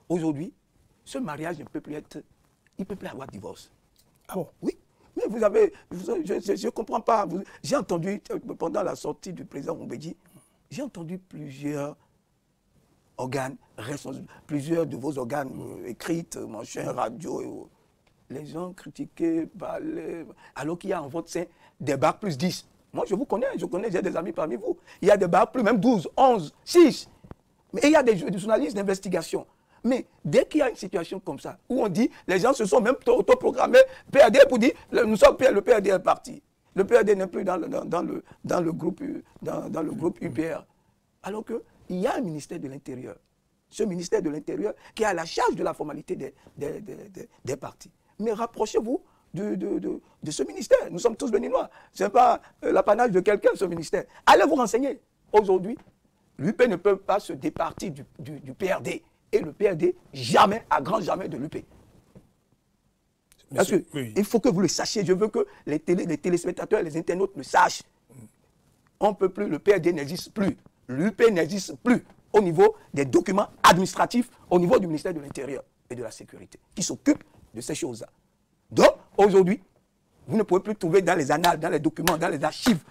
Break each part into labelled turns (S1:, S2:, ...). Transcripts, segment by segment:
S1: Aujourd'hui, ce mariage ne peut plus être... Il ne peut plus avoir de divorce.
S2: Ah bon?
S1: Oui. Mais vous avez... Je ne comprends pas. J'ai entendu, pendant la sortie du président Mbeki, j'ai entendu plusieurs organes responsables, plusieurs de vos organes écrites, machin, radio, les gens critiquaient, parlaient, alors qu'il y a en votre sein des bacs plus 10. Moi, je connais, j'ai des amis parmi vous. Il y a des bacs plus, même 12, 11, 6. Mais il y a des journalistes d'investigation. Mais dès qu'il y a une situation comme ça, où on dit, les gens se sont même autoprogrammés PAD pour dire, le PAD est parti. Le PAD n'est plus dans le groupe UPR. Alors qu'il y a un ministère de l'Intérieur. Ce ministère de l'Intérieur qui a la charge de la formalité des partis. Mais rapprochez-vous de ce ministère. Nous sommes tous béninois. Ce n'est pas l'apanage de quelqu'un, ce ministère. Allez vous renseigner. Aujourd'hui, l'UP ne peut pas se départir du PRD. Et le PRD, jamais, à grand jamais de l'UP. Parce que il faut que vous le sachiez. Je veux que les téléspectateurs et les internautes le sachent. On ne peut plus, le PRD n'existe plus. L'UP n'existe plus au niveau des documents administratifs, au niveau du ministère de l'Intérieur et de la Sécurité, qui s'occupe de ces choses-là. Donc, aujourd'hui, vous ne pouvez plus trouver dans les annales, dans les documents, dans les archives,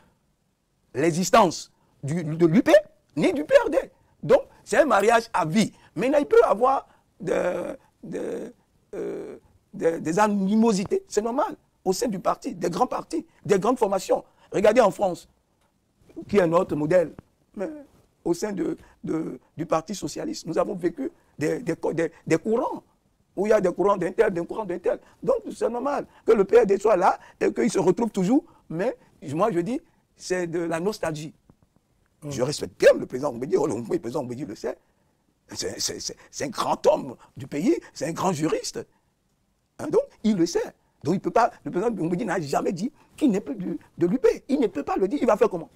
S1: l'existence de l'UP ni du PRD. Donc, c'est un mariage à vie. Mais il peut y avoir des animosités, c'est normal, au sein du parti, des grands partis, des grandes formations. Regardez en France, qui est notre modèle. Mais au sein du Parti socialiste, nous avons vécu des courants, où il y a des courants d'un tel, d'un courant d'un tel. Donc c'est normal que le PRD soit là et qu'il se retrouve toujours. Mais moi je dis, c'est de la nostalgie. Je respecte bien le président Mbeki, le président Mbeki le sait. C'est un grand homme du pays, c'est un grand juriste. Hein, donc il le sait. Donc il peut pas, le président Mbeki n'a jamais dit qu'il n'est plus de l'UP. Il ne peut pas le dire, il va faire comment?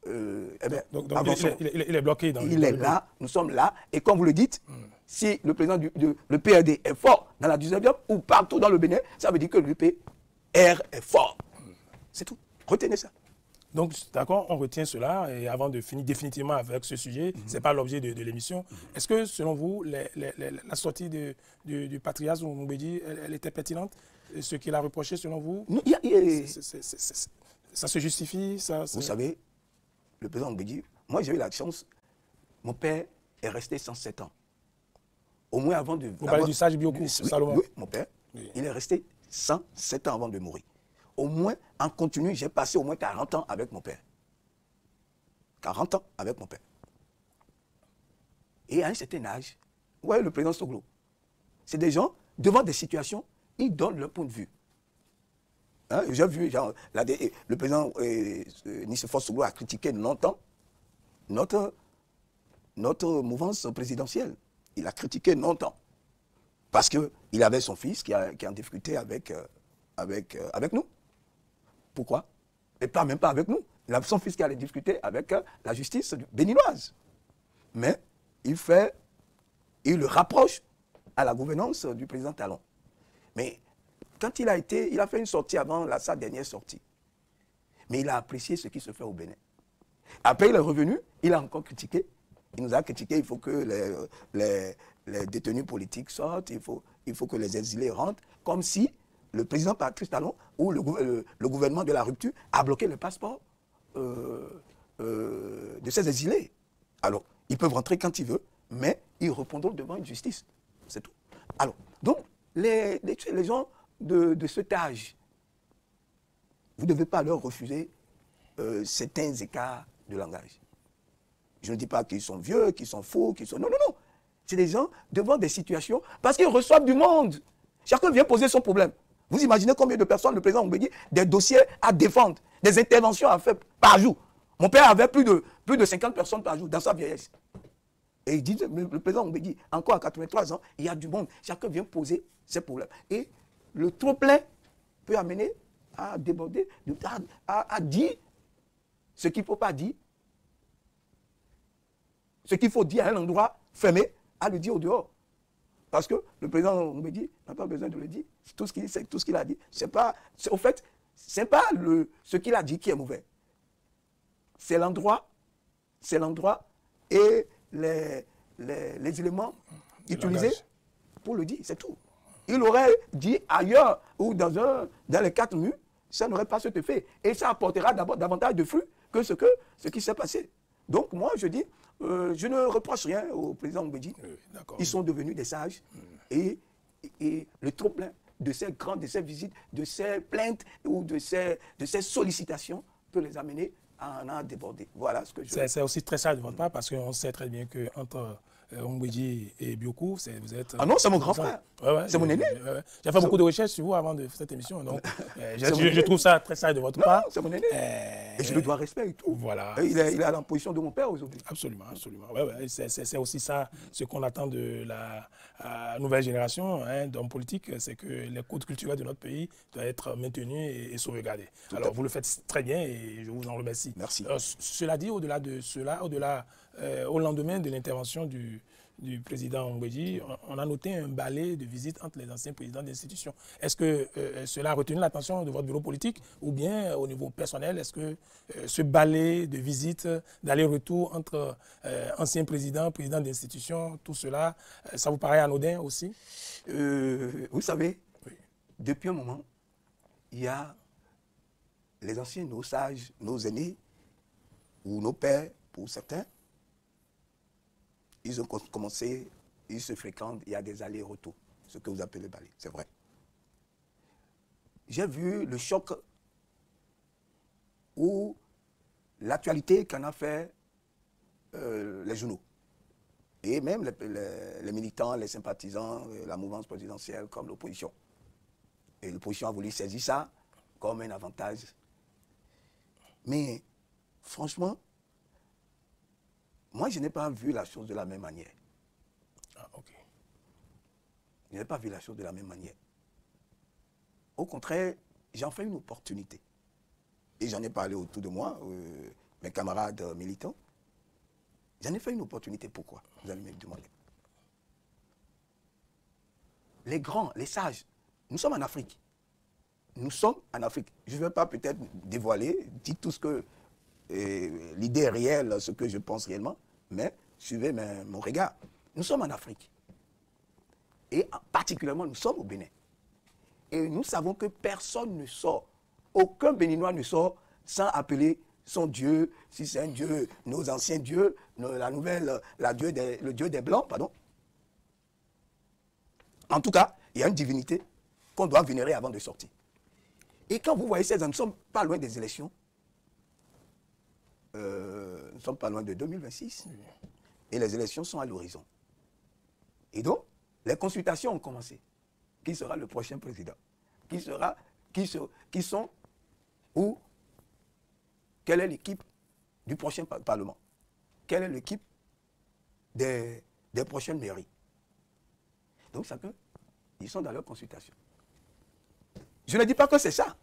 S2: Donc il est bloqué.
S1: Il est là, nous sommes là, et comme vous le dites, si le président le PRD est fort dans la 19e ou partout dans le Bénin, ça veut dire que l'UPR est fort. C'est tout. Retenez ça.
S2: Donc, d'accord, on retient cela, et avant de finir définitivement avec ce sujet, ce n'est pas l'objet de l'émission. Est-ce que, selon vous, la sortie du patriarche Mbeki, elle était pertinente? Ce qu'il a reproché, selon vous, ça se justifie?
S1: Vous savez, le président Mbeki, moi j'ai eu la chance, mon père est resté 107 ans. Au moins avant de...
S2: Vous parlez du sage Biokou, Salomon?
S1: Oui, mon père, il est resté 107 ans avant de mourir. Au moins, en continu, j'ai passé au moins 40 ans avec mon père. 40 ans avec mon père. Et à un certain âge, vous voyez le président Soglo, c'est des gens, devant des situations, ils donnent leur point de vue. Hein, j'ai vu, le président Nicéphore Soglo a critiqué longtemps notre mouvance présidentielle. Il a critiqué longtemps. Parce qu'il avait son fils qui en discutait avec nous. Pourquoi? Et même pas avec nous. Il a son fils qui allait discuter avec la justice béninoise. Mais il le rapproche à la gouvernance du président Talon. Mais quand il a fait une sortie avant sa dernière sortie. Mais il a apprécié ce qui se fait au Bénin. Après, il est revenu, il a encore critiqué. Il nous a critiqué, il faut que les détenus politiques sortent, il faut que les exilés rentrent, comme si le président Patrice Talon ou le gouvernement de la rupture a bloqué le passeport de ces exilés. Alors, ils peuvent rentrer quand ils veulent, mais ils répondront devant une justice. C'est tout. Alors, donc, les gens de cet âge, vous ne devez pas leur refuser certains écarts de langage. Je ne dis pas qu'ils sont vieux, qu'ils sont faux, qu'ils sont... Non, non, non. C'est des gens devant des situations, parce qu'ils reçoivent du monde. Chacun vient poser son problème. Vous imaginez combien de personnes le président Mbeki, des dossiers à défendre, des interventions à faire par jour. Mon père avait plus de 50 personnes par jour dans sa vieillesse. Et il dit, le président Mbeki, encore à 83 ans, il y a du monde. Chacun vient poser ses problèmes. Et le trop-plein peut amener à déborder, à dire ce qu'il ne faut pas dire. Ce qu'il faut dire à un endroit fermé, à le dire au dehors. Parce que le président Mbeki n'a pas besoin de le dire. Tout ce qu'il a dit, au fait, ce n'est pas ce qu'il a dit qui est mauvais. C'est l'endroit et les éléments utilisé pour le dire, c'est tout. Il aurait dit ailleurs ou dans les 4 murs, ça n'aurait pas cet effet. Et ça apportera davantage de fruits que ce qui s'est passé. Donc moi, je dis, je ne reproche rien au président Mbeki. Ils sont devenus des sages. Et le trop-plein de ces visites, de ces plaintes ou de ces sollicitations peut les amener à en déborder. Voilà ce que je...
S2: C'est aussi très sage de votre part parce qu'on sait très bien qu'entre Mbeki et Biokou, vous êtes...
S1: Ah non, c'est mon grand frère. C'est mon aîné.
S2: J'ai fait beaucoup de recherches sur vous avant de cette émission. Donc, je trouve ça très sage de votre part.
S1: C'est mon aîné. Et je lui dois respect et tout.
S2: Voilà.
S1: Et il est à la position de mon père aujourd'hui.
S2: Absolument, absolument. C'est aussi ça, ce qu'on attend de la nouvelle génération d'hommes politiques, c'est que les codes culturels de notre pays doivent être maintenus et sauvegardés. Alors, vous le faites très bien et je vous en remercie.
S1: Merci.
S2: Cela dit, au-delà de cela, au lendemain de l'intervention du président Mbeki, on a noté un balai de visites entre les anciens présidents d'institutions. Est-ce que cela a retenu l'attention de votre bureau politique ou bien au niveau personnel, est-ce que ce balai de visites, d'aller-retour entre anciens présidents d'institutions, tout cela, ça vous paraît anodin aussi?
S1: Vous savez, depuis un moment, il y a les anciens, nos sages, nos aînés, ou nos pères, pour certains, ils ont commencé, ils se fréquentent, il y a des allers-retours, ce que vous appelez le balai, c'est vrai. J'ai vu le choc ou l'actualité qu'en a fait les journaux. Et même les militants, les sympathisants, la mouvance présidentielle comme l'opposition. Et l'opposition a voulu saisir ça comme un avantage. Mais franchement, moi, je n'ai pas vu la chose de la même manière.
S2: Ah, ok.
S1: Je n'ai pas vu la chose de la même manière. Au contraire, j'en fais une opportunité. Et j'en ai parlé autour de moi, mes camarades militants. J'en ai fait une opportunité. Pourquoi? Vous allez me demander. Les grands, les sages, nous sommes en Afrique. Nous sommes en Afrique. Je ne vais pas peut-être dévoiler, dire tout ce que... l'idée réelle, ce que je pense réellement, mais suivez mon regard. Nous sommes en Afrique. Et particulièrement, nous sommes au Bénin. Et nous savons que personne ne sort, aucun Béninois ne sort sans appeler son Dieu, si c'est un Dieu, nos anciens dieux, le Dieu des Blancs, pardon. En tout cas, il y a une divinité qu'on doit vénérer avant de sortir. Et quand vous voyez ces hommes, nous ne sommes pas loin des élections. Nous ne sommes pas loin de 2026 et les élections sont à l'horizon. Et donc, les consultations ont commencé. Qui sera le prochain président? Qui sont où? Quelle est l'équipe du prochain Parlement? Quelle est l'équipe des prochaines mairies? Donc, ils sont dans leur consultation. Je ne dis pas que c'est ça.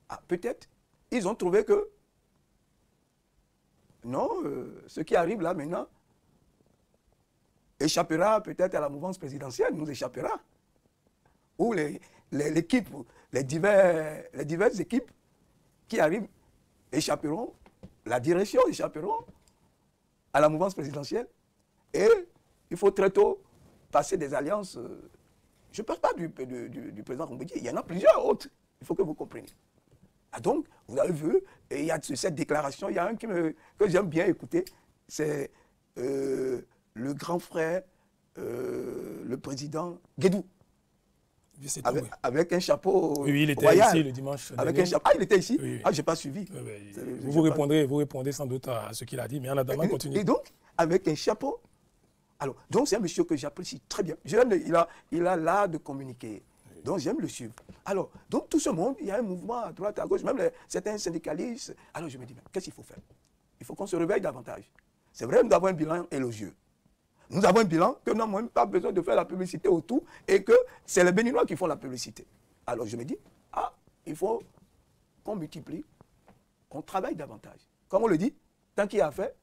S1: Ah, peut-être, ils ont trouvé que non, ce qui arrive là maintenant échappera peut-être à la mouvance présidentielle, nous échappera. Ou l'équipe, les diverses équipes qui arrivent échapperont, la direction échapperont à la mouvance présidentielle. Et il faut très tôt passer des alliances. Je ne parle pas du président Mbeki, il y en a plusieurs autres. Il faut que vous compreniez. Ah donc, vous avez vu, et il y a cette déclaration, il y a un que j'aime bien écouter, c'est le grand frère, le président Guédou. Avec un chapeau
S2: oui, il était
S1: royal.
S2: Ici le dimanche.
S1: Avec un chapeau. Ah, il était ici? Oui. Ah, je n'ai pas suivi.
S2: Oui. Vous répondrez sans doute à ce qu'il a dit, mais en attendant, continuez.
S1: Et donc, avec un chapeau. Alors, donc c'est un monsieur que j'apprécie très bien. Il a l'art de communiquer. Donc j'aime le suivre. Alors, donc tout ce monde, il y a un mouvement à droite, à gauche, même certains syndicalistes. Alors je me dis, qu'est-ce qu'il faut faire? Il faut qu'on se réveille davantage. C'est vrai, nous avons un bilan élogieux. Nous avons un bilan que nous n'avons même pas besoin de faire la publicité autour et que c'est les Béninois qui font la publicité. Alors je me dis, il faut qu'on multiplie, qu'on travaille davantage. Comme on le dit, tant qu'il y a fait,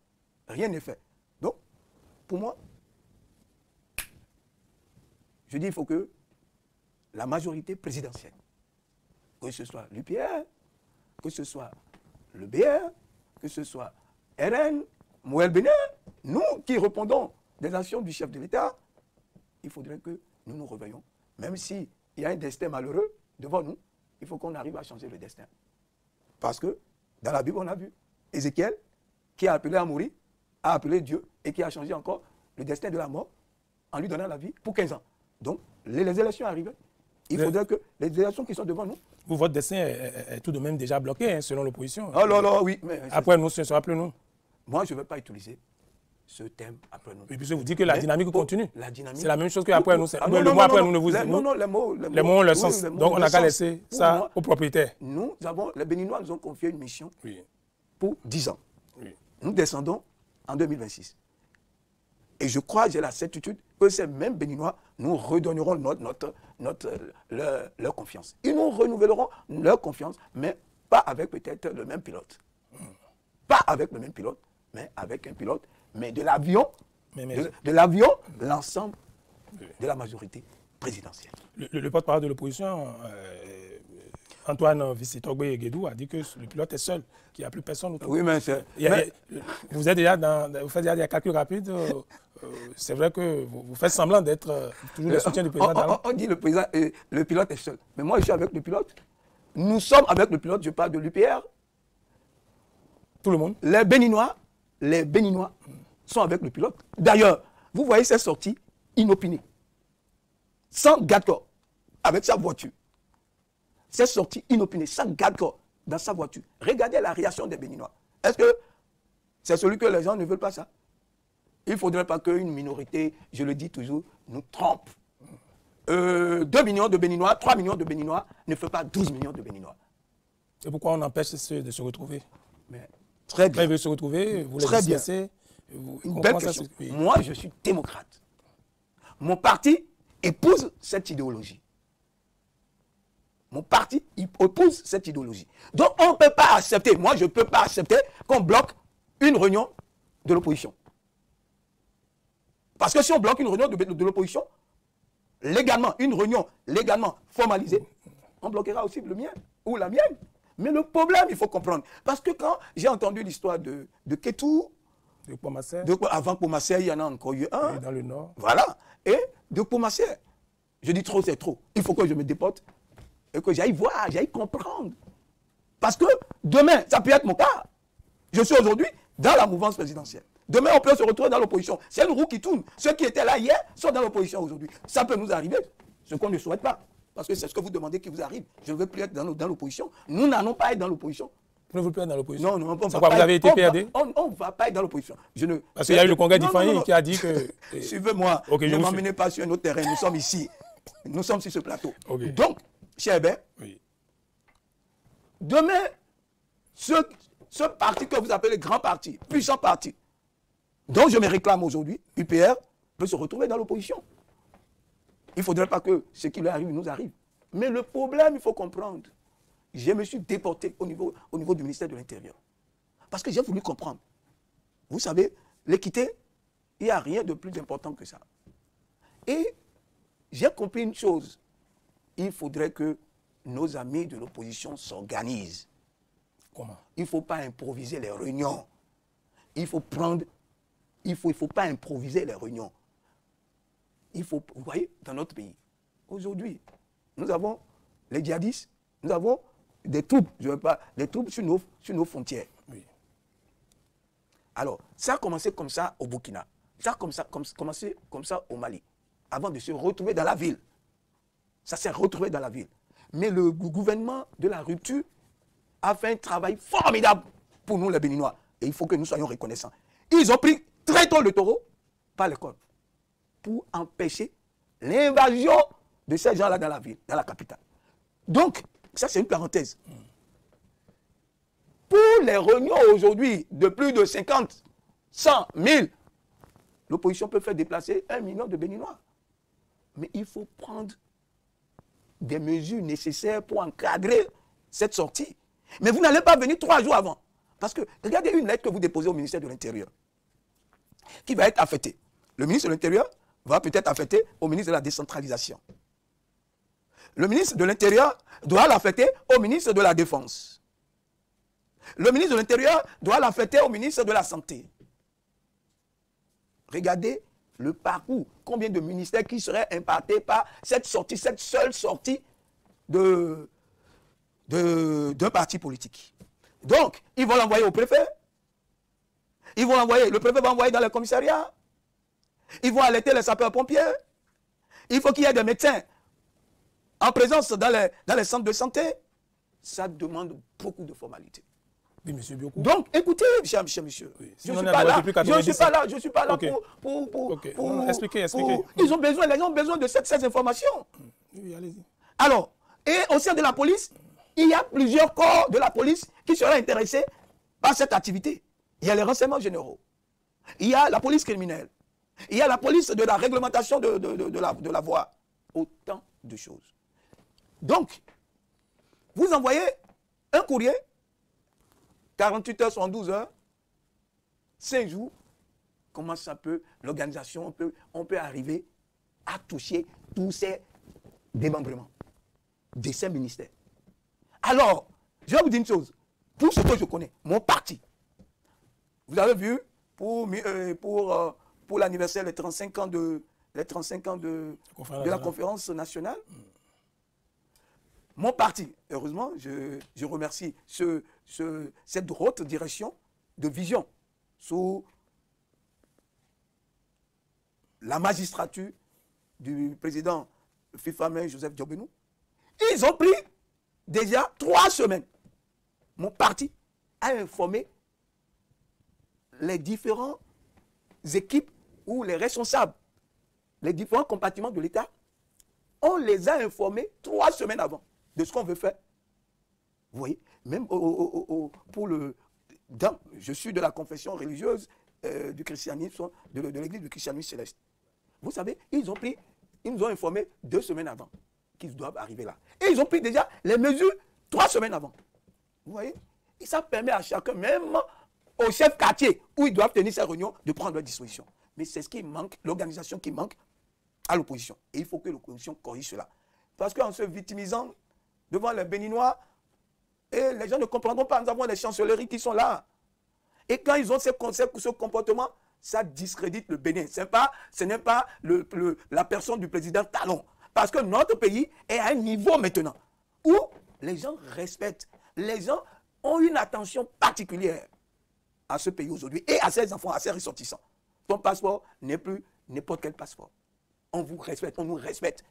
S1: rien n'est fait. Donc, pour moi, je dis, il faut que la majorité présidentielle, que ce soit l'UPR, que ce soit le BR, que ce soit RN, Moël Bénin, nous qui répondons des actions du chef de l'État, il faudrait que nous nous réveillons. Même s'il y a un destin malheureux devant nous, il faut qu'on arrive à changer le destin. Parce que dans la Bible, on a vu Ézéchiel, qui a appelé à mourir, a appelé Dieu et qui a changé encore le destin de la mort en lui donnant la vie pour 15 ans. Donc, les élections arrivent. Il faudrait que les élections qui sont devant nous.
S2: Vous, votre destin est tout de même déjà bloqué, hein, selon l'opposition.
S1: Oh là là, oui. Mais
S2: après nous, ce sera plus nous.
S1: Moi, je ne vais pas utiliser ce thème après nous.
S2: Et puis vous dites que la dynamique continue.
S1: C'est
S2: la même chose qu'après nous.
S1: Le
S2: mot après nous ne vous...
S1: Non, les mots
S2: ont le sens. Donc on n'a qu'à laisser ça aux propriétaires.
S1: Les Béninois nous ont confié une mission pour 10 ans.
S2: Oui.
S1: Nous descendons en 2026. Et je crois, j'ai la certitude que ces mêmes Béninois nous redonneront leur confiance. Ils nous renouvelleront leur confiance, mais pas avec peut-être le même pilote. Pas avec le même pilote, mais avec un pilote, mais de l'avion, l'ensemble de la majorité présidentielle.
S2: Le porte-parole de l'opposition, Antoine Vicitogbe Guédou, a dit que le pilote est seul, qu'il n'y a plus personne autour.
S1: Oui, mais
S2: vous êtes déjà vous faites déjà des calculs rapides. C'est vrai que vous faites semblant d'être toujours le soutien du président.
S1: On dit le pilote est seul. Mais moi, je suis avec le pilote. Nous sommes avec le pilote, je parle de l'UPR.
S2: Tout le monde.
S1: Les Béninois sont avec le pilote. D'ailleurs, vous voyez cette sortie inopinée, sans garde-corps, avec sa voiture. Cette sortie inopinée, sans garde-corps, dans sa voiture. Regardez la réaction des Béninois. Est-ce que c'est celui que les gens ne veulent pas ça? Il ne faudrait pas qu'une minorité, je le dis toujours, nous trompe. 2 millions de Béninois, 3 millions de Béninois ne fait pas 12 millions de Béninois.
S2: Et pourquoi on empêche ceux de se retrouver?
S1: Mais, très bien.
S2: Quand ils veulent se retrouver, vous les dispersez.
S1: Une belle question. Oui. Moi, je suis démocrate. Mon parti épouse cette idéologie. Mon parti oppose cette idéologie. Donc, on ne peut pas accepter, moi, je ne peux pas accepter qu'on bloque une réunion de l'opposition. Parce que si on bloque une réunion de l'opposition, légalement, une réunion légalement formalisée, on bloquera aussi le mien ou la mienne. Mais le problème, il faut comprendre. Parce que quand j'ai entendu l'histoire de Kétou, avant Pomassé, il y en a encore eu un.
S2: Et dans le Nord.
S1: Voilà. Et de Pomassé, je dis trop, c'est trop. Il faut que je me déporte et que j'aille voir, j'aille comprendre. Parce que demain, ça peut être mon cas. Je suis aujourd'hui dans la mouvance présidentielle. Demain, on peut se retrouver dans l'opposition. C'est une roue qui tourne. Ceux qui étaient là hier sont dans l'opposition aujourd'hui. Ça peut nous arriver, ce qu'on ne souhaite pas. Parce que c'est ce que vous demandez qui vous arrive. Je ne veux plus être dans l'opposition. Nous n'allons pas être dans l'opposition.
S2: Vous ne voulez plus être dans l'opposition?
S1: Non,
S2: on va pas. Vous avez été PRD?
S1: On ne va pas être dans l'opposition.
S2: Parce qu'il y a eu le congrès d'Ifani qui a dit que...
S1: Suivez-moi. Okay, ne m'emmenez pas sur un autre terrain. Nous sommes ici. Nous sommes sur ce plateau. Okay. Donc, cher Hébert, demain, ce parti que vous appelez grand parti, puissant parti, dont je me réclame aujourd'hui, UPR, peut se retrouver dans l'opposition. Il ne faudrait pas que ce qui lui arrive nous arrive. Mais le problème, il faut comprendre. Je me suis déporté au niveau du ministère de l'Intérieur. Parce que j'ai voulu comprendre. Vous savez, l'équité, il n'y a rien de plus important que ça. Et j'ai compris une chose. Il faudrait que nos amis de l'opposition s'organisent.
S2: Comment?
S1: Il ne faut pas improviser les réunions. Il faut pas improviser les réunions. Vous voyez, dans notre pays, aujourd'hui, nous avons les djihadistes, nous avons des troupes, des troupes sur nos frontières.
S2: Oui.
S1: Alors, ça a commencé comme ça au Burkina, ça a commencé comme ça au Mali, avant de se retrouver dans la ville. Ça s'est retrouvé dans la ville. Mais le gouvernement de la rupture a fait un travail formidable pour nous les Béninois. Et il faut que nous soyons reconnaissants. Ils ont pris très tôt le taureau par l'école pour empêcher l'invasion de ces gens-là dans la ville, dans la capitale. Donc, ça c'est une parenthèse. Pour les réunions aujourd'hui de plus de 50, 100, 1000, l'opposition peut faire déplacer 1 million de Béninois. Mais il faut prendre des mesures nécessaires pour encadrer cette sortie. Mais vous n'allez pas venir 3 jours avant. Parce que regardez une lettre que vous déposez au ministère de l'Intérieur qui va être affectée. Le ministre de l'Intérieur va peut-être affecter au ministre de la décentralisation. Le ministre de l'Intérieur doit l'affecter au ministre de la Défense. Le ministre de l'Intérieur doit l'affecter au ministre de la Santé. Regardez le parcours, combien de ministères qui seraient impactés par cette seule sortie d'un parti politique. Donc, ils vont l'envoyer au préfet. Le préfet va envoyer dans les commissariats. Ils vont alerter les sapeurs-pompiers. Il faut qu'il y ait des médecins en présence dans les centres de santé. Ça demande beaucoup de formalités.
S2: Oui, monsieur Biokou.
S1: Donc, écoutez, monsieur.
S2: Oui.
S1: Je ne suis pas là
S2: okay.
S1: pour
S2: expliquez.
S1: Les gens ont besoin de ces informations.
S2: Oui, allez-y.
S1: Alors, et au sein de la police, il y a plusieurs corps de la police qui seraient intéressés par cette activité. Il y a les renseignements généraux. Il y a la police criminelle. Il y a la police de la réglementation de la voie. Autant de choses. Donc, vous envoyez un courrier, 48 heures, 72 heures, 5 jours, comment ça peut, l'organisation, on peut arriver à toucher tous ces démembrements de ces ministères. Alors, je vais vous dire une chose, pour ce que je connais, mon parti, vous avez vu, pour l'anniversaire, les 35 ans de la conférence nationale, mon parti, heureusement, je remercie cette haute direction de vision sous la magistrature du président FIFA Joseph Diobenou. Ils ont pris déjà 3 semaines. Mon parti a informé les différentes équipes ou les responsables, les différents compartiments de l'État. On les a informés 3 semaines avant de ce qu'on veut faire. Vous voyez, même je suis de la confession religieuse du christianisme, de l'église du christianisme céleste. Vous savez, ils nous ont informés 2 semaines avant qu'ils doivent arriver là. Et ils ont pris déjà les mesures 3 semaines avant. Vous voyez, et ça permet à chacun, même au chef quartier, où ils doivent tenir ces réunions, de prendre leurs dispositions. Mais c'est ce qui manque, l'organisation qui manque à l'opposition. Et il faut que l'opposition corrige cela. Parce qu'en se victimisant devant les Béninois, et les gens ne comprendront pas, nous avons les chancelleries qui sont là. Et quand ils ont ce comportement, ça discrédite le Bénin. Ce n'est pas la personne du président Talon. Parce que notre pays est à un niveau maintenant où les gens respectent. Les gens ont une attention particulière à ce pays aujourd'hui et à ses enfants, à ses ressortissants. Ton passeport n'est plus n'importe quel passeport. On vous respecte, on nous respecte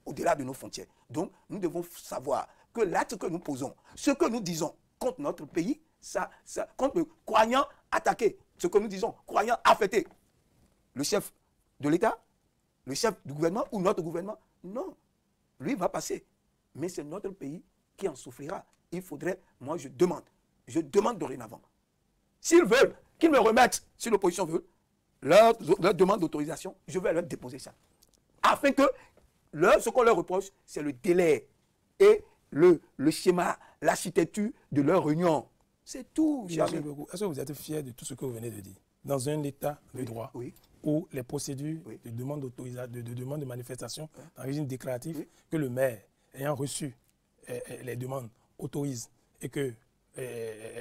S1: au-delà de nos frontières. Donc, nous devons savoir que l'acte que nous posons, ce que nous disons contre notre pays, contre le croyant attaqué, ce que nous disons, croyant affecté, le chef de l'État, le chef du gouvernement ou notre gouvernement, non, lui va passer. Mais c'est notre pays qui en souffrira. Il faudrait, moi je demande dorénavant, s'ils veulent qu'ils me remettent, si l'opposition veut, leur demande d'autorisation, je vais leur déposer ça. Afin que ce qu'on leur reproche, c'est le délai et le schéma, l'architecture de leur réunion. C'est tout, cher ami.
S2: Est-ce que vous êtes fier de tout ce que vous venez de dire? Dans un état de droit, où les procédures de demande d'autorisation, de demande de manifestation en régime déclaratif, que le maire, ayant reçu les demandes, autorise et que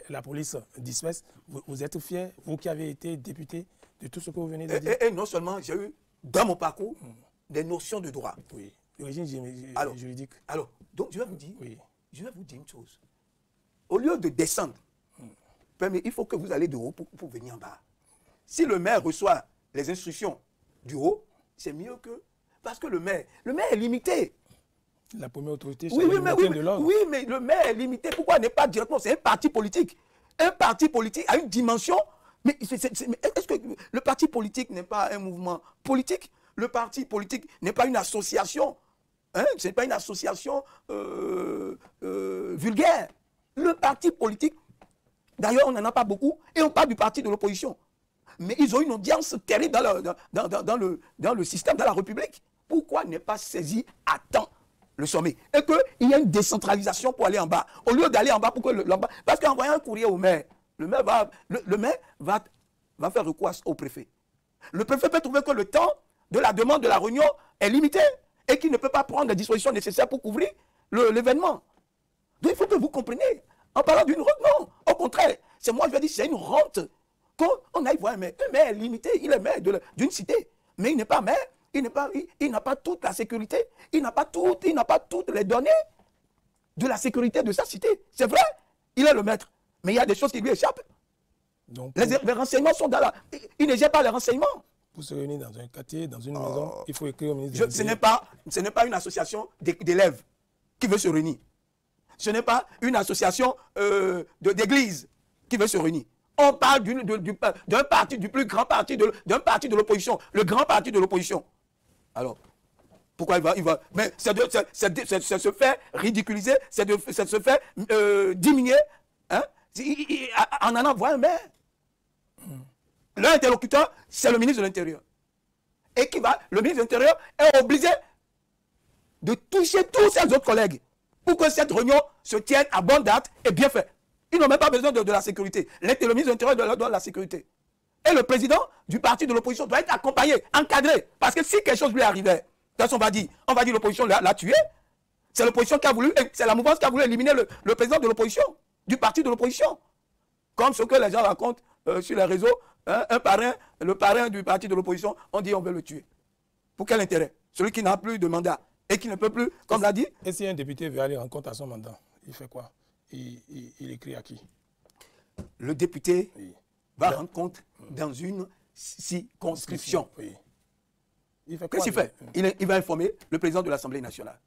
S2: la police disperse, vous êtes fier, vous qui avez été député, de tout ce que vous venez de dire?
S1: Et non seulement j'ai eu, dans mon parcours, des notions de droit.
S2: Oui, le régime juridique.
S1: Alors, donc je vais vous dire une chose. Au lieu de descendre, il faut que vous allez de haut pour venir en bas. Si le maire reçoit les instructions du haut, c'est mieux que... Parce que le maire est limité.
S2: La première autorité,
S1: oui, mais le maire est limité. Pourquoi n'est pas directement? C'est un parti politique. Un parti politique a une dimension. Mais est-ce que le parti politique n'est pas un mouvement politique? Le parti politique n'est pas une association. Hein? Ce n'est pas une association vulgaire. Le parti politique, d'ailleurs, on n'en a pas beaucoup, et on parle du parti de l'opposition. Mais ils ont une audience terrible dans le système, dans la République. Pourquoi ne pas saisir à temps le sommet? Et qu'il y a une décentralisation pour aller en bas. Au lieu d'aller en bas, parce qu'en envoyant un courrier au maire, le maire va faire recours au préfet. Le préfet peut trouver que le temps de la demande de la réunion est limité et qu'il ne peut pas prendre les dispositions nécessaires pour couvrir l'événement. Donc il faut que vous compreniez. En parlant d'une rente, non. Au contraire, c'est moi je vais dire c'est une rente. Qu'on aille voir un maire. Un maire est limité, il est maire d'une cité. mais il n'est pas maire, il n'a pas toute la sécurité, il n'a pas toutes les données de la sécurité de sa cité. C'est vrai, il est le maître, mais il y a des choses qui lui échappent.
S2: Donc,
S1: Les renseignements sont dans la... Il ne gère pas les renseignements.
S2: Pour se réunir dans un quartier, dans une maison, il faut écrire au ministre de
S1: Ce n'est pas une association d'élèves qui veut se réunir. Ce n'est pas une association d'église qui veut se réunir. On parle d'un parti, du plus grand parti, d'un parti de l'opposition, le grand parti de l'opposition. Alors, pourquoi il va... Mais c'est se faire ridiculiser, c'est se faire diminuer, hein, en allant voir un maire. L'interlocuteur, c'est le ministre de l'Intérieur. Et le ministre de l'Intérieur est obligé de toucher tous ses autres collègues pour que cette réunion se tienne à bonne date et bien faite. Ils n'ont même pas besoin de la sécurité. Le ministre de l'Intérieur doit donner la sécurité. Et le président du parti de l'opposition doit être accompagné, encadré. Parce que si quelque chose lui arrivait, on va dire l'opposition l'a tué. C'est l'opposition qui a voulu, c'est la mouvance qui a voulu éliminer le président de l'opposition, du parti de l'opposition. Comme ce que les gens racontent sur les réseaux, hein, le parrain du parti de l'opposition, on dit on veut le tuer. Pour quel intérêt? Celui qui n'a plus de mandat et qui ne peut plus, comme l'a dit.
S2: Et si un député veut aller en compte à son mandat, il fait quoi? Il écrit à qui?
S1: Le député va rendre compte dans une circonscription.
S2: Oui.
S1: Qu'est-ce qu'il fait? Il va informer le président de l'Assemblée nationale.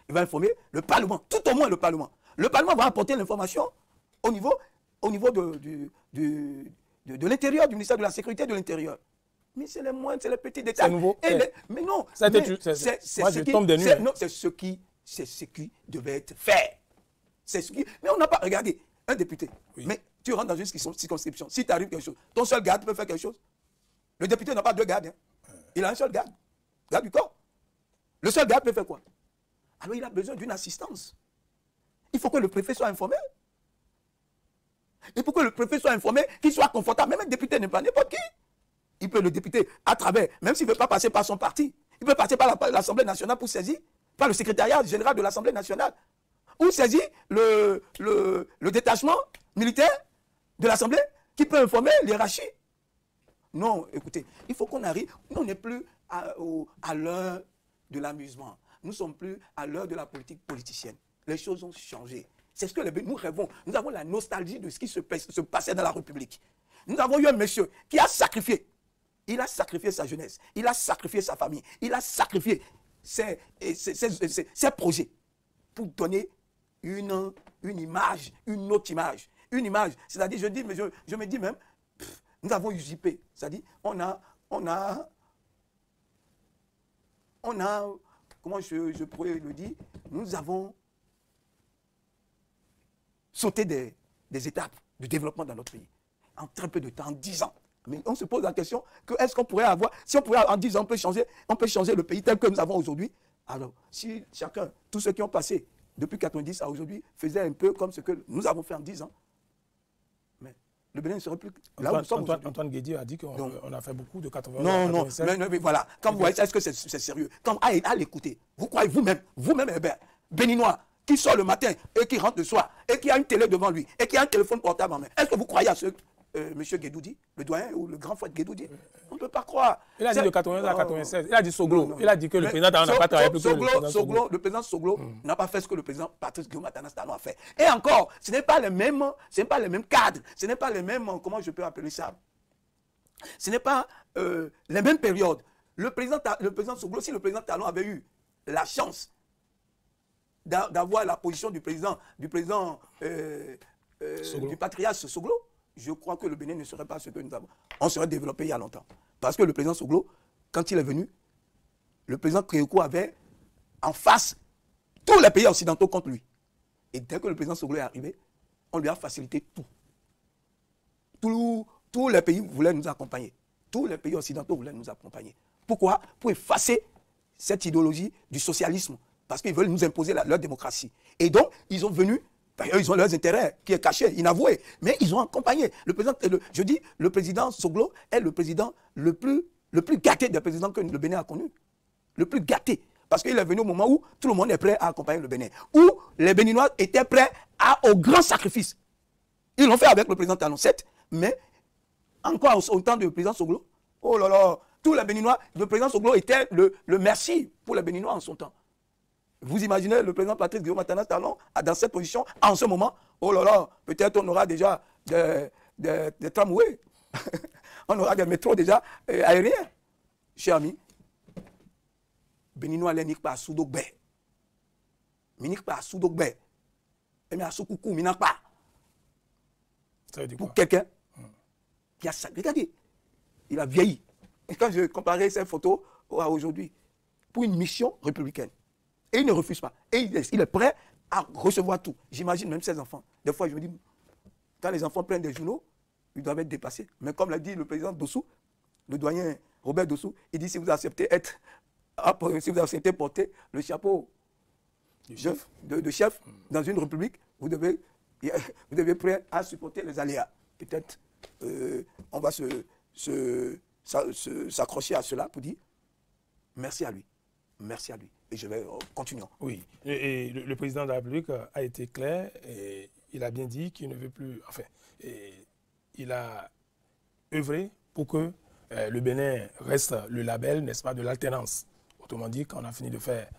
S1: Il va informer le Parlement, tout au moins le Parlement. Le Parlement va apporter l'information au niveau de l'intérieur, du ministère de la Sécurité de l'intérieur. Mais c'est les moindres, c'est les petits détails.
S2: C'est nouveau.
S1: Mais non,
S2: c'est
S1: ce qui devait être fait. Mais on n'a pas... Regardez, un député, oui. Mais tu rentres dans une circonscription, si tu arrives quelque chose, ton seul garde peut faire quelque chose. Le député n'a pas deux gardes. Hein. Il a un seul garde du corps. Le seul garde peut faire quoi? Alors il a besoin d'une assistance. Il faut que le préfet soit informé. Et pour que le préfet soit informé, qu'il soit confortable. Même un député n'est pas n'importe qui. Il peut le député à travers, même s'il ne veut pas passer par son parti, il peut passer par l'Assemblée nationale pour saisir, par le secrétariat général de l'Assemblée nationale, ou saisir le détachement militaire de l'Assemblée qui peut informer l'hiérarchie. Non, écoutez, il faut qu'on arrive, on n'est plus à l'heure de l'amusement. Nous ne sommes plus à l'heure de la politique politicienne. Les choses ont changé. C'est ce que nous rêvons. Nous avons la nostalgie de ce qui se passait dans la République. Nous avons eu un monsieur qui a sacrifié. Il a sacrifié sa jeunesse. Il a sacrifié sa famille. Il a sacrifié ses projets pour donner une image, une autre image. Une image. C'est-à-dire, je me dis même, nous avons usurpé. C'est-à-dire, on a, comment je pourrais le dire, nous avons sauté des étapes de développement dans notre pays. En très peu de temps, en 10 ans. Mais on se pose la question que est-ce qu'on pourrait avoir, si on pourrait en 10 ans, on peut changer le pays tel que nous avons aujourd'hui. Alors, si chacun, tous ceux qui ont passé depuis 90 à aujourd'hui, faisaient un peu comme ce que nous avons fait en 10 ans, mais le Bénin ne serait plus là où nous sommes aujourd'hui.
S2: Antoine Guédier a dit qu'on a fait beaucoup de 80 ans.
S1: Non, mais voilà. Quand vous voyez ça, est-ce que c'est sérieux? Quand à l'écouter, vous croyez vous-même, Béninois, qui sort le matin et qui rentre le soir, et qui a une télé devant lui, et qui a un téléphone portable en main, est-ce que vous croyez à ce M. Guédoudi, le doyen ou le grand Fouad Guédoudi? On ne peut pas croire.
S2: Il a dit de 81 à 96. Il a dit Soglo. Non. Il a dit que le président n'a pas travaillé plus que le président Soglo.
S1: Le président Soglo n'a pas fait ce que le président Patrice Guillaume Atanastano a fait. Et encore, ce n'est pas les mêmes cadres, ce n'est pas les mêmes, comment je peux appeler ça? Ce n'est pas les mêmes périodes. Le président Soglo, si le président Talon avait eu la chance d'avoir la position du patriarche Soglo, je crois que le Bénin ne serait pas ce que nous avons. On serait développé il y a longtemps. Parce que le président Soglo, quand il est venu, le président Kéoko avait en face tous les pays occidentaux contre lui. Et dès que le président Soglo est arrivé, on lui a facilité tout. Tous les pays voulaient nous accompagner. Tous les pays occidentaux voulaient nous accompagner. Pourquoi? Pour effacer cette idéologie du socialisme. Parce qu'ils veulent nous imposer leur démocratie. Et donc, ils sont venus. Ils ont leurs intérêts qui est caché, inavoué, mais ils ont accompagné. Le président Soglo est le président le plus gâté des présidents que le Bénin a connu. Le plus gâté. Parce qu'il est venu au moment où tout le monde est prêt à accompagner le Bénin. Où les Béninois étaient prêts au grand sacrifice. Ils l'ont fait avec le président Talon 7, mais encore au temps du président Soglo, oh là là, Tous les Béninois, le président Soglo était le merci pour les Béninois en son temps. Vous imaginez le président Patrice Guillaume Athanas Talon dans cette position en ce moment? Oh là là, peut-être on aura déjà des tramways. On aura des métros déjà aériens. Chers amis, Béninois n'est pas sous Dogbe. Minik pas sous Dogbe. Et mais à sous coucou, minak pas.
S2: Ça veut dire quoi?
S1: Pour quelqu'un qui a ça. Regardez, il a vieilli. Et quand je comparais ces photos à aujourd'hui, pour une mission républicaine, et il ne refuse pas. Et il est prêt à recevoir tout. J'imagine même ses enfants. Des fois, je me dis, quand les enfants prennent des journaux, ils doivent être dépassés. Mais comme l'a dit le président Dossou, le doyen Robert Dossou, il dit, si vous acceptez porter le chapeau de chef dans une république, vous devez être prêt à supporter les aléas. Peut-être on va s'accrocher à cela pour dire merci à lui. Merci à lui. Et je vais continuer.
S2: Oui. Et le président de la République a été clair et il a bien dit qu'il ne veut plus. Enfin, il a œuvré pour que le Bénin reste le label, n'est-ce pas, de l'alternance. Autrement dit, quand on a fini de faire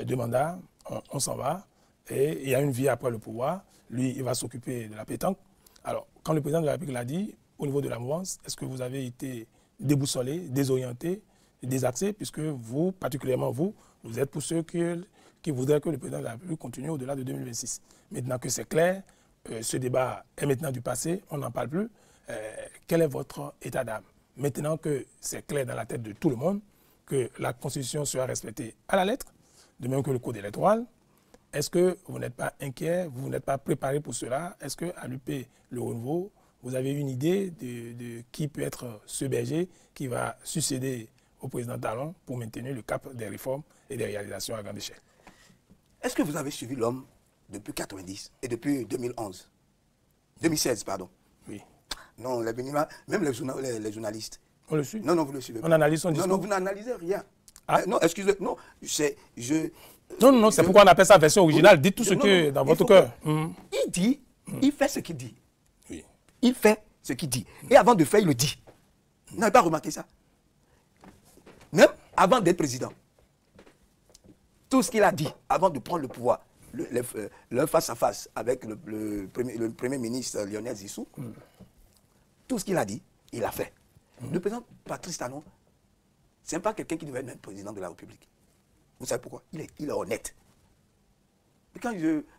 S2: 2 mandats, on s'en va et il y a une vie après le pouvoir. Lui, il va s'occuper de la pétanque. Alors, quand le président de la République l'a dit, au niveau de la mouvance, est-ce que vous avez été déboussolé, désorienté, désaxé, puisque vous, particulièrement vous êtes pour ceux qui voudraient que le président de la République continue au-delà de 2026. Maintenant que c'est clair, ce débat est maintenant du passé, on n'en parle plus. Quel est votre état d'âme? Maintenant que c'est clair dans la tête de tout le monde que la Constitution sera respectée à la lettre, de même que le code électoral, est-ce que vous n'êtes pas inquiet, vous n'êtes pas préparé pour cela? Est-ce qu'à l'UP Le Renouveau, vous avez une idée de qui peut être ce berger qui va succéder au président Talon pour maintenir le cap des réformes et des réalisations à grande échelle?
S1: Est-ce que vous avez suivi l'homme depuis 90 et depuis 2016, pardon?
S2: Oui.
S1: Non, les Béninois, même les journalistes.
S2: On le suit?
S1: Non, vous ne le suivez pas.
S2: On analyse son discours?
S1: Non, vous n'analysez rien.
S2: Ah.
S1: Non, excusez, non,
S2: Non, c'est pourquoi on appelle ça version originale. Dites tout ce que dans votre cœur.
S1: Il dit, il fait ce qu'il dit.
S2: Oui.
S1: Il fait ce qu'il dit. Et avant de faire, il le dit. Vous n'avez pas remarqué ça? Même avant d'être président, tout ce qu'il a dit avant de prendre le pouvoir, le face-à-face avec le premier ministre Lionel Zissou, tout ce qu'il a dit, il a fait. Le président Patrice Talon, ce n'est pas quelqu'un qui devait être même président de la République. Vous savez pourquoi? Il est honnête. Et quand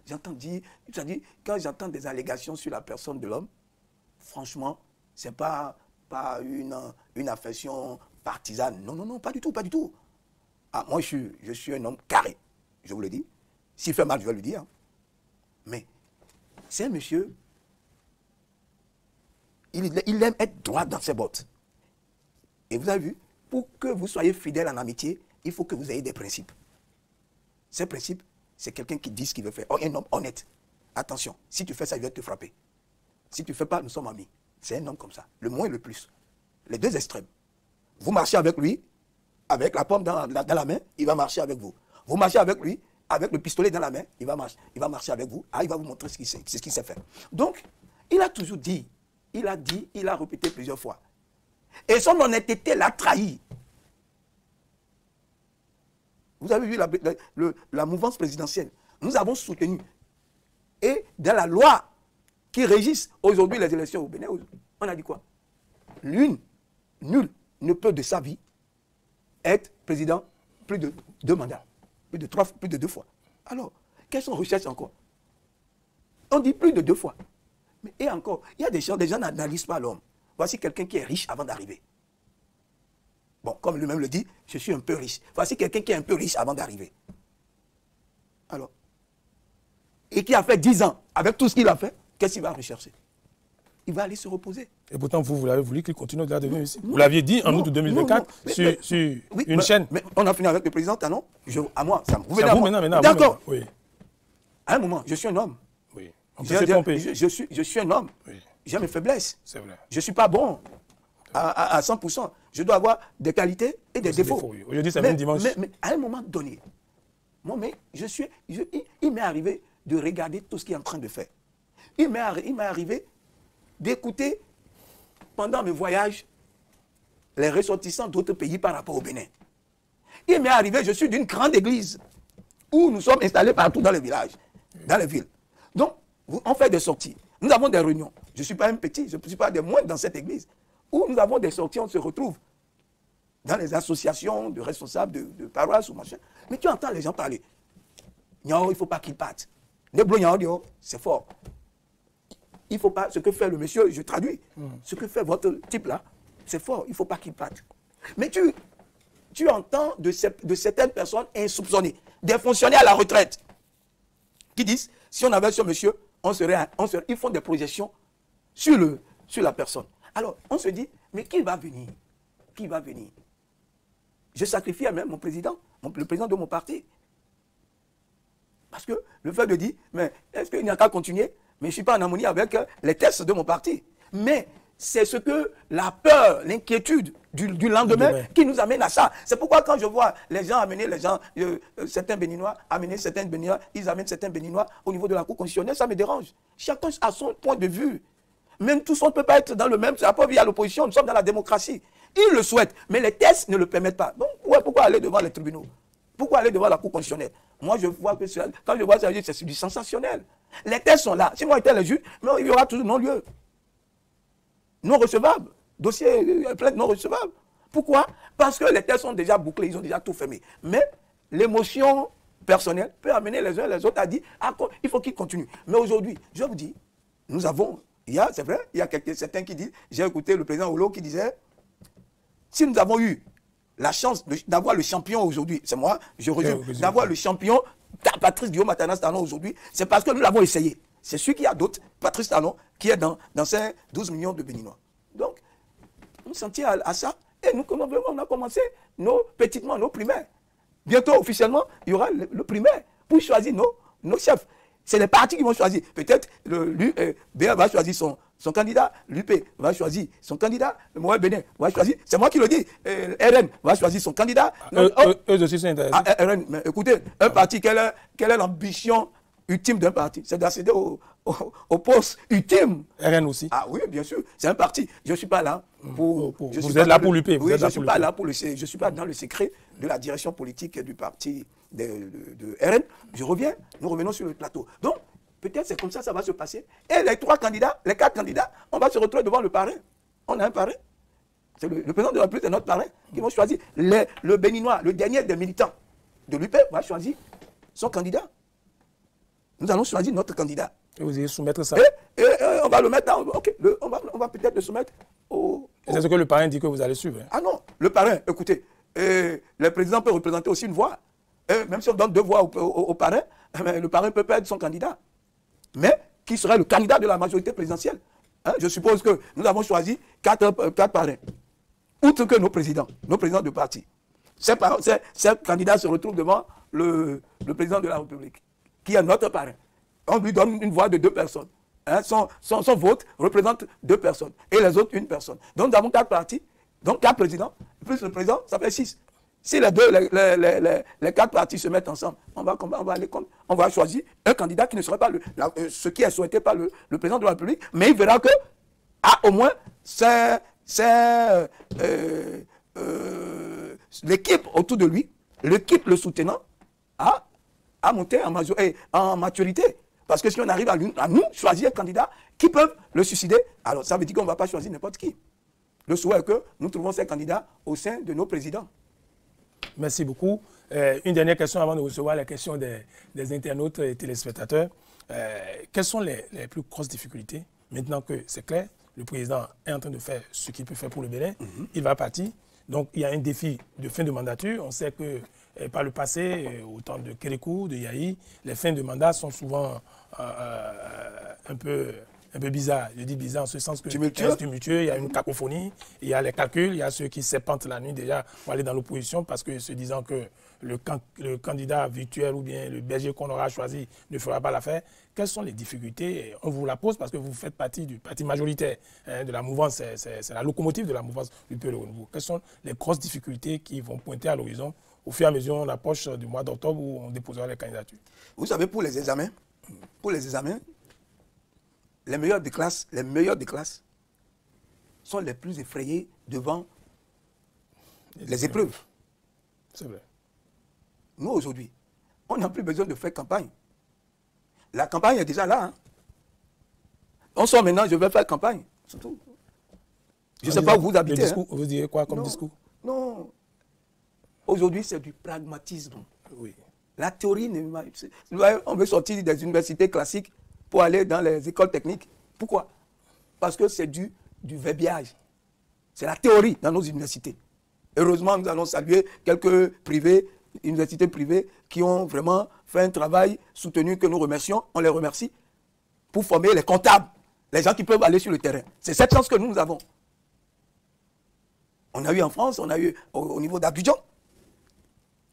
S1: j'entends des allégations sur la personne de l'homme, franchement, ce n'est pas une affection partisane. Non, non, non, pas du tout, pas du tout. Ah, moi, je suis un homme carré, je vous le dis. S'il fait mal, je vais le dire. Mais c'est un monsieur, il aime être droit dans ses bottes. Et vous avez vu, pour que vous soyez fidèle en amitié, il faut que vous ayez des principes. Ces principes, c'est quelqu'un qui dit ce qu'il veut faire. Oh, un homme honnête. Attention, si tu fais ça, il va te frapper. Si tu ne fais pas, nous sommes amis. C'est un homme comme ça. Le moins et le plus. Les deux extrêmes. Vous marchez avec lui, avec la pomme dans la main, il va marcher avec vous. Vous marchez avec lui, avec le pistolet dans la main, il va marcher avec vous. Ah, il va vous montrer ce qu'il sait faire. Donc, il a toujours dit, il a répété plusieurs fois. Et son honnêteté l'a trahi. Vous avez vu la mouvance présidentielle. Nous avons soutenu. Et dans la loi qui régisse aujourd'hui les élections au Bénin, on a dit quoi? Nul ne peut de sa vie être président plus de 2 mandats, plus de 2 fois. Alors, quelles sont les recherches encore? On dit plus de 2 fois. Mais, et encore, il y a des gens n'analysent pas l'homme. Voici quelqu'un qui est riche avant d'arriver. Bon, comme lui-même le dit, je suis un peu riche. Voici quelqu'un qui est un peu riche avant d'arriver. Alors, et qui a fait 10 ans, avec tout ce qu'il a fait, qu'est-ce qu'il va rechercher? Il va aller se reposer.
S2: Et pourtant, vous l'avez voulu qu'il continue de la devenir ici. Vous l'aviez dit en août 2024 sur une chaîne.
S1: Mais on a fini avec le président Talon. À moi, ça vous
S2: venez à moi. Maintenant.
S1: D'accord.
S2: Oui.
S1: À un moment, je suis un homme.
S2: Oui. On peut se tromper.
S1: Je suis un homme.
S2: Oui.
S1: J'ai mes faiblesses.
S2: C'est vrai.
S1: Je ne suis pas bon à 100%. Je dois avoir des qualités et des défauts.
S2: Oui. Aujourd'hui, c'est la même dimanche.
S1: Mais à un moment donné, moi, il m'est arrivé de regarder tout ce qu'il est en train de faire. Il m'est arrivé d'écouter pendant mes voyages les ressortissants d'autres pays par rapport au Bénin. Il m'est arrivé, je suis d'une grande église où nous sommes installés partout dans les villages, dans les villes. Donc, on fait des sorties. Nous avons des réunions. Je ne suis pas un petit, je ne suis pas des moindres dans cette église. Où nous avons des sorties, on se retrouve dans les associations de responsables de paroisse ou machin. Mais tu entends les gens parler. Non, il ne faut pas qu'ils partent. C'est fort. Il ne faut pas, ce que fait le monsieur, je traduis, ce que fait votre type là, c'est fort, il ne faut pas qu'il parte. Mais tu entends de certaines personnes insoupçonnées, des fonctionnaires à la retraite, qui disent, si on avait ce monsieur, ils font des projections sur la personne. Alors, on se dit, mais qui va venir? Qui va venir? Je sacrifie même mon président, le président de mon parti. Parce que le fait de dire, mais est-ce qu'il n'y a qu'à continuer? Mais je ne suis pas en harmonie avec les tests de mon parti. Mais c'est ce que la peur, l'inquiétude du lendemain qui nous amène à ça. C'est pourquoi quand je vois les gens amener certains Béninois, ils amènent certains Béninois au niveau de la Cour constitutionnelle, ça me dérange. Chacun a son point de vue. Même tous, on ne peut pas être dans le même. C'est la preuve, il y a l'opposition, nous sommes dans la démocratie. Ils le souhaitent, mais les tests ne le permettent pas. Donc, pourquoi aller devant les tribunaux? Pourquoi aller devant la Cour constitutionnelle? Moi, je vois que quand je vois ça, c'est du sensationnel. Les tests sont là. Si moi j'étais le juge, il y aura toujours non-lieu. Non recevable. Dossier plainte non recevable. Pourquoi? Parce que les tests sont déjà bouclés, ils ont déjà tout fermé. Mais l'émotion personnelle peut amener les uns et les autres à dire il faut qu'ils continuent. Mais aujourd'hui, je vous dis, nous avons, c'est vrai, il y a certains qui disent, j'ai écouté le président Olo qui disait, si nous avons eu la chance d'avoir le champion aujourd'hui, c'est moi, je résume, d'avoir le champion, Patrice Guillaume Atanas Talon aujourd'hui, c'est parce que nous l'avons essayé. C'est celui qui a d'autres, Patrice Talon, qui est dans ces 12 millions de Béninois. Donc, on s'en tient à ça. Et nous, on a commencé petitement nos primaires. Bientôt, officiellement, il y aura le primaire pour choisir nos chefs. C'est les partis qui vont choisir. Peut-être BA va choisir son candidat, l'UP va choisir son candidat, le Moël Bénin va choisir, c'est moi qui le dis, RN va choisir son candidat.
S2: Eux aussi sont intéressés.
S1: RN, mais écoutez, un parti, quelle est l'ambition ultime d'un parti? C'est d'accéder au poste ultime.
S2: RN aussi.
S1: Ah oui, bien sûr, c'est un parti. Je ne suis pas là pour...
S2: Vous êtes là pour l'UP.
S1: Oui, je ne suis pas là pour je suis pas dans le secret de la direction politique du parti de RN. Nous revenons sur le plateau. Donc, peut-être c'est comme ça va se passer. Et les 4 candidats, on va se retrouver devant le parrain. On a un parrain. C'est le président de la République, c'est notre parrain, qui vont choisir. Le Béninois, le dernier des militants de l'UP, va choisir son candidat. Nous allons choisir notre candidat.
S2: Et vous allez soumettre ça.
S1: Et on va le mettre dans... Ok, on va peut-être le soumettre au...
S2: C'est ce que le parrain dit que vous allez suivre.
S1: Ah non, le parrain, écoutez, le président peut représenter aussi une voix. Même si on donne 2 voix au parrain, le parrain peut perdre son candidat. Mais qui serait le candidat de la majorité présidentielle? Je suppose que nous avons choisi 4 parrains. Outre que nos présidents de parti. Ces candidats se retrouvent devant le président de la République, qui est notre parrain. On lui donne une voix de 2 personnes. Son vote représente 2 personnes. Et les autres, 1 personne. Donc nous avons 4 partis, donc 4 présidents, plus le président, ça fait 6. Si les 4 partis se mettent ensemble, on va choisir un candidat qui ne serait pas ce qui est souhaité par le président de la République, mais il verra que, au moins, l'équipe autour de lui, l'équipe le soutenant, a monté en maturité. Parce que si on arrive à nous choisir un candidat qui peut le suicider, alors ça veut dire qu'on ne va pas choisir n'importe qui. Le souhait est que nous trouvons ces candidats au sein de nos présidents.
S2: Merci beaucoup. Une dernière question avant de recevoir les questions des internautes et téléspectateurs. Quelles sont les plus grosses difficultés, maintenant que c'est clair, le président est en train de faire ce qu'il peut faire pour le Bénin, il va partir. Donc il y a un défi de fin de mandature. On sait que par le passé, au temps de Kérékou, de Yahi, les fins de mandat sont souvent un peu bizarres. Je dis bizarre en ce sens que tumultueux, il y a une cacophonie, il y a les calculs, il y a ceux qui serpentent la nuit déjà pour aller dans l'opposition parce que se disant que le candidat virtuel ou bien le berger qu'on aura choisi ne fera pas l'affaire. Quelles sont les difficultés? On vous la pose parce que vous faites partie du parti majoritaire de la mouvance, c'est la locomotive de la mouvance du PLO. Quelles sont les grosses difficultés qui vont pointer à l'horizon au fur et à mesure on approche du mois d'octobre où on déposera les candidatures?
S1: Vous savez, pour les examens, les meilleurs de classe sont les plus effrayés devant les épreuves.
S2: C'est vrai.
S1: Nous, aujourd'hui, on n'a plus besoin de faire campagne. La campagne est déjà là. Hein. On sort maintenant, je vais faire campagne. C'est tout. Je ne sais pas où vous habitez.
S2: Discours, vous direz quoi comme discours?
S1: Non. Aujourd'hui, c'est du pragmatisme.
S2: Oui.
S1: La théorie, on veut sortir des universités classiques pour aller dans les écoles techniques. Pourquoi? Parce que c'est du verbiage. C'est la théorie dans nos universités. Heureusement, nous allons saluer quelques universités privées qui ont vraiment fait un travail soutenu que nous remercions. On les remercie pour former les comptables, les gens qui peuvent aller sur le terrain. C'est cette chance que nous avons. On a eu en France, on a eu au niveau d'Abidjan.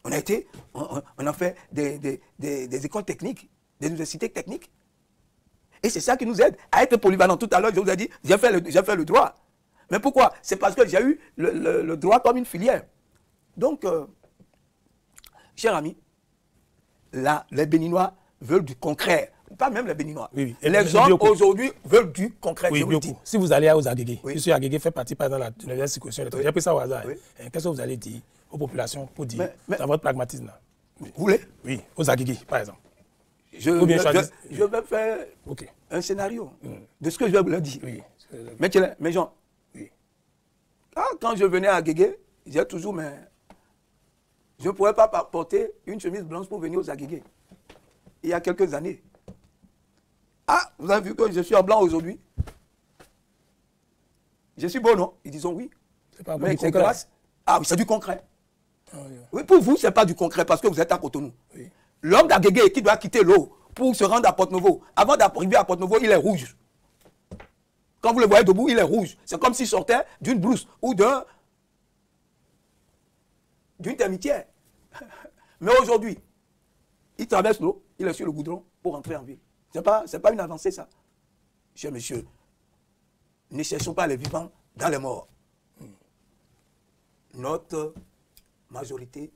S1: On a fait des écoles techniques, des universités techniques. Et c'est ça qui nous aide à être polyvalent. Tout à l'heure, je vous ai dit, j'ai fait le droit. Mais pourquoi? C'est parce que j'ai eu le droit comme une filière. Donc, chers amis, là, les Béninois veulent du concret. Pas même les Béninois.
S2: Oui.
S1: Les gens aujourd'hui veulent du concret.
S2: Oui, beaucoup. Si vous allez aux Agégué, puisque Agégué fait partie, par exemple, de la circonscription électorale, j'ai pris ça au hasard.
S1: Oui.
S2: Qu'est-ce que vous allez dire aux populations pour dire dans votre pragmatisme là?
S1: Vous voulez?
S2: Oui, aux Agégué, par exemple.
S1: Je vais faire un scénario de ce que je vais vous le dire.
S2: Oui.
S1: Mes gens, quand je venais à Agégué, j'ai toujours je ne pourrais pas porter une chemise blanche pour venir aux Agégué. Il y a quelques années. Ah, vous avez vu que je suis en blanc aujourd'hui? Je suis beau, non? Ils disent oui.
S2: Mais c'est grâce.
S1: Ah oui, c'est du concret. Oui, pour vous, ce n'est pas du concret parce que vous êtes à Cotonou. Oui. L'homme d'Agégué qui doit quitter l'eau pour se rendre à Porte-Novo, avant d'arriver à Porte-Novo, il est rouge. Quand vous le voyez debout, il est rouge. C'est comme s'il sortait d'une blouse ou d'une termitière. Mais aujourd'hui, il traverse l'eau, il est sur le goudron pour rentrer en ville. Ce n'est pas une avancée, ça. Chers messieurs, ne cherchons pas les vivants dans les morts. Notre majorité,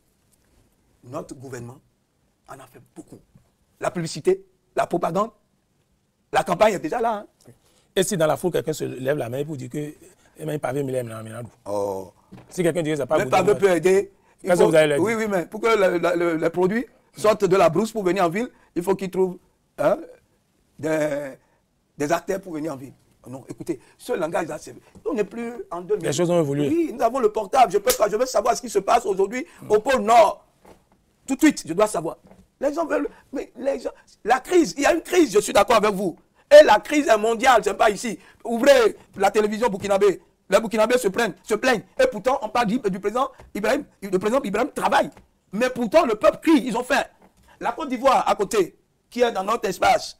S1: notre gouvernement en a fait beaucoup. La publicité, la propagande, la campagne est déjà là. Hein.
S2: Et si dans la foule, quelqu'un se lève la main pour dire que il pavé si quelqu'un dit que ça pas
S1: le pavé peut aider. Oui, mais pour que les produits sortent de la brousse pour venir en ville, il faut qu'ils trouvent des acteurs pour venir en ville. Non, écoutez, ce langage-là, on n'est plus en 2000.
S2: Les choses ont évolué.
S1: Oui, nous avons le portable. Je veux savoir ce qui se passe aujourd'hui au pôle Nord. Tout de suite, je dois savoir. Les gens veulent... Mais les gens... La crise, il y a une crise, je suis d'accord avec vous. Et la crise est mondiale, ce n'est pas ici. Ouvrez la télévision burkinabé. Les Burkinabés se plaignent. Et pourtant, on parle du président Ibrahim. Le président Ibrahim travaille. Mais pourtant, le peuple crie, ils ont faim. La Côte d'Ivoire, à côté, qui est dans notre espace,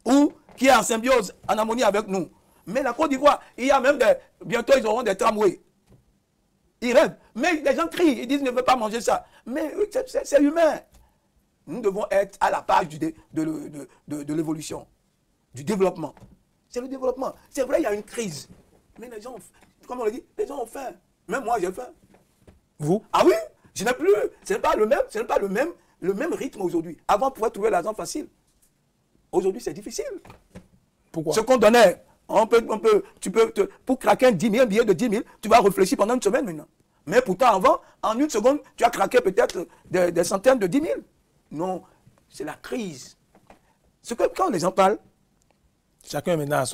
S1: ou qui est en symbiose, en harmonie avec nous. Mais la Côte d'Ivoire, il y a même bientôt, ils auront des tramways. Ils rêvent. Mais les gens crient, ils disent, ne veut pas manger ça. Mais c'est humain. Nous devons être à la page de l'évolution, du développement. C'est le développement. C'est vrai, il y a une crise. Mais les gens, comme on le dit, les gens ont faim. Même moi, j'ai faim.
S2: Vous?
S1: Ah oui, je n'ai plus. Ce n'est pas le même rythme aujourd'hui. Avant, on pouvait trouver l'argent facile. Aujourd'hui, c'est difficile.
S2: Pourquoi?
S1: Ce qu'on donnait, pour craquer un billet de 10 000, tu vas réfléchir pendant une semaine maintenant. Mais pourtant, avant, en une seconde, tu as craqué peut-être des centaines de 10 000. Non, c'est la crise. C'est que quand les gens parlent...
S2: Chacun maintenant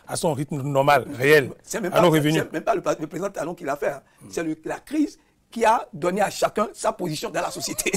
S2: à son rythme normal, réel, à nos revenus.
S1: C'est même pas le président Talon qui l'a fait. Hein. C'est la crise qui a donné à chacun sa position dans la société.